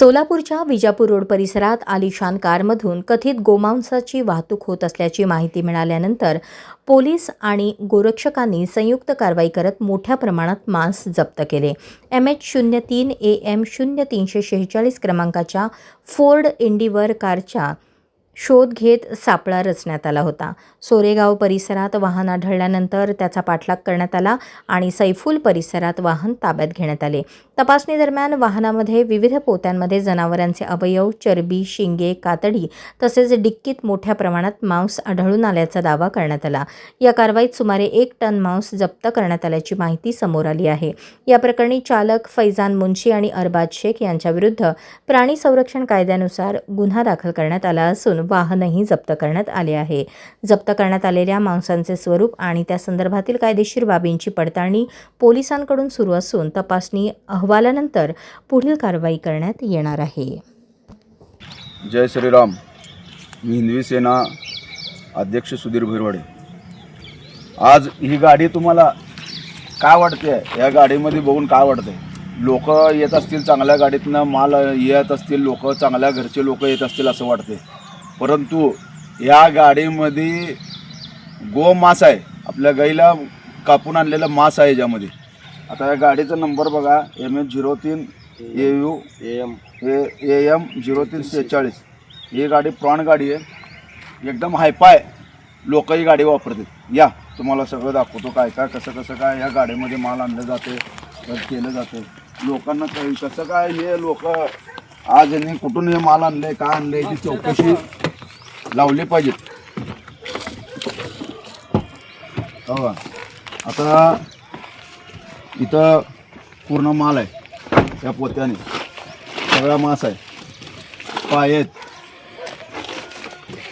सोलापूरच्या विजापूर रोड परिसरात आलिशान कारमधून कथित गोमांसाची वाहतूक होत असल्याची माहिती मिळाल्यानंतर पोलीस आणि गोरक्षकांनी संयुक्त कारवाई करत मोठ्या प्रमाणात मांस जप्त केले. MH03 AM 0346 क्रमांकाच्या फोर्ड एंडिवर कारच्या शोध घेत सापळा रचण्यात आला होता. सोरेगाव परिसरात वाहन आढळल्यानंतर त्याचा पाठलाग करण्यात आला आणि सैफुल परिसरात वाहन ताब्यात घेण्यात आले. तपासणी दरम्यान वाहनामध्ये विविध पोत्यांमध्ये जनावरांचे अवयव, चरबी, शिंगे, कातडी तसेच डिक्कीत मोठ्या प्रमाणात मांस आढळून आल्याचा दावा करण्यात आला. या कारवाईत सुमारे 1 टन मांस जप्त करण्यात आल्याची माहिती समोर आली आहे. या प्रकरणी चालक फैजान मुन्शी आणि अरबाज शेख यांच्याविरुद्ध प्राणी संरक्षण कायद्यानुसार गुन्हा दाखल करण्यात आला असून वाहनही जप्त करण्यात आले आहे. जप्त करण्यात आलेल्या मांसाचे स्वरूप आणि त्या संदर्भातील कायदेशीर बाबींची पडताळणी पोलिसांकडून सुरू असून तपासणी अहवालानंतर पुढील कारवाई करण्यात येणार आहे. जय श्रीराम. मी हिंदवी सेना अध्यक्ष सुधीर भैरवाडे. आज ही गाडी तुम्हाला काय वाटते? या गाडीमध्ये बघून काय वाटतंय? लोक येत असतील चांगल्या गाडीतनं, माल येत असतील, लोक चांगल्या घरचे लोक येत असतील असं वाटते. परंतु या गाडीमध्ये गोमांस आहे, आपल्या गाईला कापून आणलेलं मांस आहे याच्यामध्ये. आता या गाडीचा नंबर बघा, MH03 AU AM 0346. ही गाडी प्रॉन गाडी आहे, एकदम हायफाय लोक ही गाडी वापरतात. या तुम्हाला सगळं दाखवतो काय काय कसं काय या गाडीमध्ये माल आणलं जाते, केलं जातं. लोकांना काही कसं काय हे लोक आज यांनी कुठून हे माल आणले, काय आणले याची चौकशी लावली पाहिजे. हो, आता इथं पूर्ण माल आहे, या पोत्याने सगळा मांस आहे, पाय आहेत.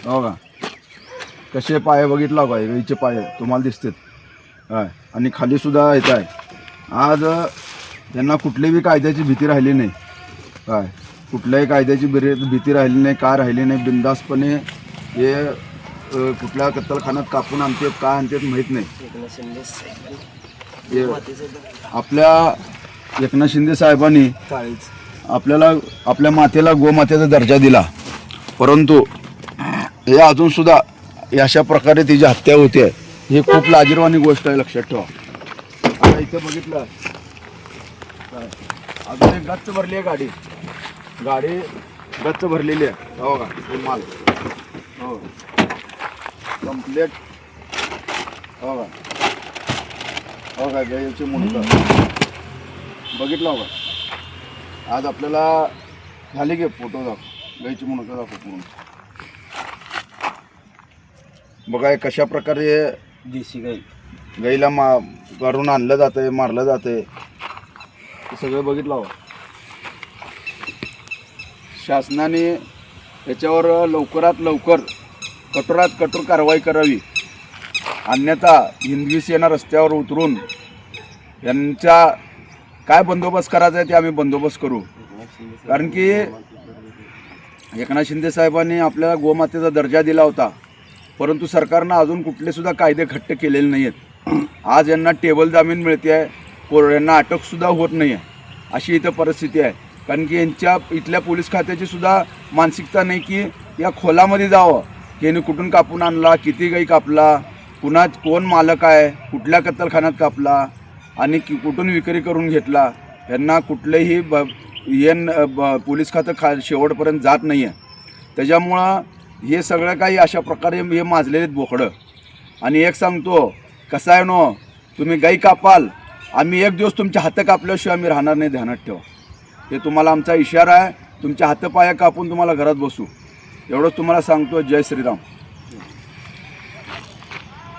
हो का, कसे पाय बघितला का? गाईचे पाय तुम्हाला दिसतात काय? आणि खाली सुद्धा येत आहे. आज त्यांना कुठलीही कायद्याची भीती राहिली नाही, काय कुठल्याही कायद्याची भीती राहिली नाही, काय राहिली नाही. बिनधास्तपणे हे कुठल्या कत्तलखान्यात कापून आणतात, काय आणतात माहीत नाही. आपल्या एकनाथ शिंदे साहेबांनी आपल्याला आपल्या मातेला गोमातेचा दर्जा दिला, परंतु हे अजूनसुद्धा अशा प्रकारे तिची हत्या होते. ही खूप लाजिरवाणी गोष्ट आहे, लक्षात ठेवा. आता इथे बघितलं अजून एक गच्च भरली आहे गाडी गच्च भरलेली आहे. हो का, हे माल हो कंप्लेट. हो का, हो का, गाईची मुंडकं बघितलं. हो का, आज आपल्याला झाली की फोटो दाखव, गाईची मुंडकं दाखव पूर्ण. बघा कशा प्रकारे देशी गाईला करून आणलं जातं, मारलं जातं, हे सगळं बघितलं. हो, शासनाने याच्यावर लवकरात लवकर कठोरात कठोर कारवाई करावी, अन्यथा हिंदवी सेना रस्त्यावर उतरून यांचा काय बंदोबस्त करायचा आहे ते आम्ही बंदोबस्त करू. कारण की एकनाथ शिंदे साहेबांनी आपल्याला गोमातेचा दर्जा दिला होता, परंतु सरकारनं अजून कुठलेसुद्धा कायदे घट्ट केलेले नाही आहेत. आज यांना टेबल जामीन मिळते आहे, यांना अटकसुद्धा होत नाही आहे, अशी इथं परिस्थिती आहे. कारण की यांच्या इथल्या पोलीस खात्याची सुद्धा मानसिकता नाही की या खोलामध्ये जावं, यांनी कुठून कापून आणला, किती गाई कापला, कोण मालक आहे, कुठल्या कत्तलखान्यात कापला आणि कुठून विक्री करून घेतला. यांना कुठलेही पोलीस खातं शेवटपर्यंत जात नाही आहे. त्याच्यामुळं हे सगळं काही अशा प्रकारे हे माजलेले आहेत बोकडं. आणि एक सांगतो, कसं आहे नो, तुम्ही गाई कापाल, आम्ही एक दिवस तुमच्या हातं कापल्याशिवाय आम्ही राहणार नाही, ध्यानात ठेवा. हे तुम्हाला आमचा इशारा आहे. तुमच्या हातपाया कापून तुम्हाला घरात बसू, एवढंच तुम्हाला सांगतो. जय श्रीराम.